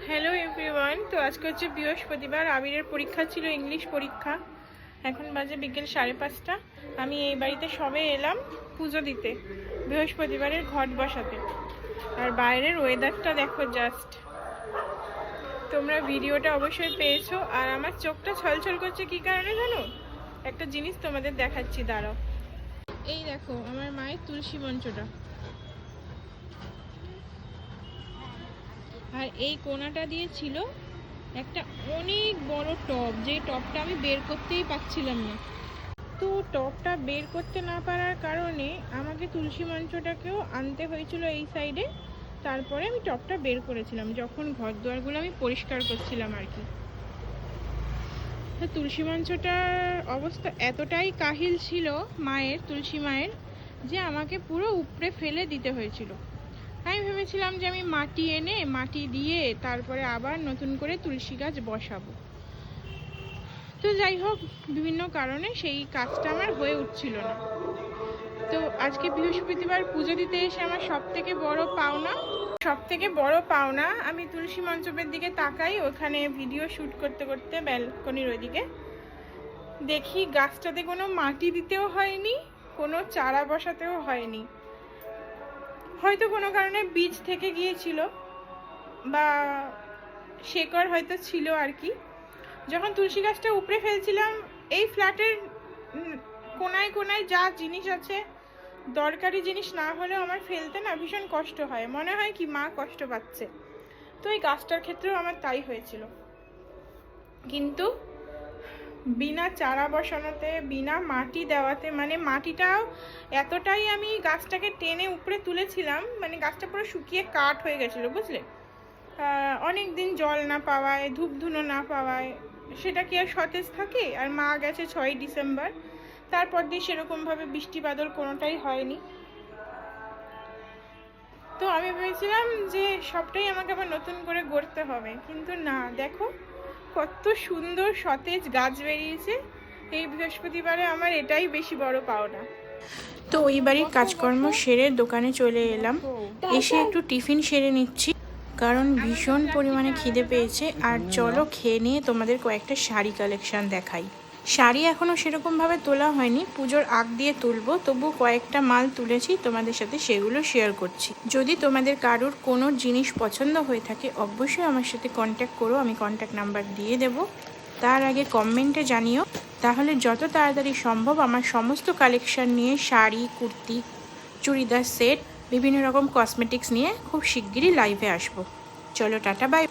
Hello everyone. তো আজকে হচ্ছে বৃহস্পতিবার, আবিরের পরীক্ষা ছিল, ইংলিশ পরীক্ষা। এখন বাজে বিকেল 5:30। আমি এই বাড়িতে সবে এলাম পুজো দিতে, বৃহস্পতিবারের ঘট বসাতে। আর বাইরের ওয়েদারটা দেখো জাস্ট। তোমরা ভিডিওটা অবশ্যই পেয়েছো। আর আমার চোখটা ছলছল করছে কি কারণে জানো? একটা জিনিস তোমাদের দেখাচ্ছি, দাঁড়াও। এই দেখো আমার মায়ের তুলসী মঞ্চটা, আর এই কোণাটা দিয়ে ছিল একটা অনেক বড় টব, যে টবটা আমি বের করতেই পারছিলাম না। তো টবটা বের করতে না পারার কারণে আমাকে তুলসী মঞ্চটাকেও আনতে হয়েছিল এই সাইডে। তারপরে আমি টবটা বের করেছিলাম যখন ঘর দুয়ারগুলো আমি পরিষ্কার করছিলাম আর কি। তো তুলসী মঞ্চটার অবস্থা এতটাই কাহিল ছিল মায়ের, তুলসী মায়ের, যে আমাকে পুরো উপড়ে ফেলে দিতে হয়েছিল। আমি ভেবেছিলাম যে আমি মাটি এনে মাটি দিয়ে তারপরে আবার নতুন করে তুলসী গাছ বসাবো। তো যাই হোক, বিভিন্ন কারণে সেই কাজটা আমার হয়ে উঠছিল না। তো আজকে বৃহস্পতিবার পুজো দিতে এসে আমার সব থেকে বড় পাওনা আমি তুলসী মঞ্চপের দিকে তাকাই, ওখানে ভিডিও শ্যুট করতে করতে ব্যালকনির ওইদিকে দেখি গাছটাতে কোনো মাটি দিতেও হয়নি, কোনো চারা বসাতেও হয়নি। হয়তো কোনো কারণে বীজ থেকে গিয়েছিল বা শেকড় হয়তো ছিল আর কি। যখন তুলসী গাছটা উপড়ে ফেলছিলাম, এই ফ্ল্যাটের কোনায় কোনায় যা জিনিস আছে, দরকারি জিনিস না হলেও আমার ফেলতে না ভীষণ কষ্ট হয়, মনে হয় কি মা কষ্ট পাচ্ছে। তো এই গাছটার ক্ষেত্রেও আমার তাই হয়েছিল। কিন্তু বিনা চারা বসানোতে, বিনা মাটি দেওয়াতে, মানে মাটিটাও এতটাই আমি গাছটাকে টেনে উপরে তুলেছিলাম, মানে গাছটা পুরো শুকিয়ে কাঠ হয়ে গেছিলো, বুঝলে। অনেক দিন জল না পাওয়ায়, ধূপ ধুনো না পাওয়ায় সেটা কি আর সতেজ থাকে? আর মা গেছে 6ই ডিসেম্বর, তারপর দিয়ে সেরকমভাবে বৃষ্টি বাদল কোনোটাই হয়নি। তো আমি ভেবেছিলাম যে সবটাই আমাকে আবার নতুন করে গড়তে হবে, কিন্তু না, দেখো কত সুন্দর সতেজ গাছ বেরিয়েছে। এই বৃহস্পতিবারে আমার এটাই বেশি বড় পাওনা। তো ওই বাড়ির কাজকর্ম সেরে দোকানে চলে এলাম, এসে একটু টিফিন সেরে নিচ্ছি, কারণ ভীষণ পরিমাণে খিদে পেয়েছে। আর চলো খেয়ে নিয়ে তোমাদের কয়েকটা শাড়ি কালেকশন দেখাই। শাড়ি এখনও সেরকমভাবে তোলা হয়নি, পুজোর আগ দিয়ে তুলবো, তবু কয়েকটা মাল তুলেছি, তোমাদের সাথে সেগুলো শেয়ার করছি। যদি তোমাদের কারোর কোনো জিনিস পছন্দ হয়ে থাকে অবশ্যই আমার সাথে কন্ট্যাক্ট করো, আমি কন্ট্যাক্ট নাম্বার দিয়ে দেব। তার আগে কমেন্টে জানিও, তাহলে যত তাড়াতাড়ি সম্ভব আমার সমস্ত কালেকশন নিয়ে, শাড়ি, কুর্তি, চুড়িদার সেট, বিভিন্ন রকম কসমেটিক্স নিয়ে খুব শিগগিরই লাইভে আসবো। চলো টাটা, বাই।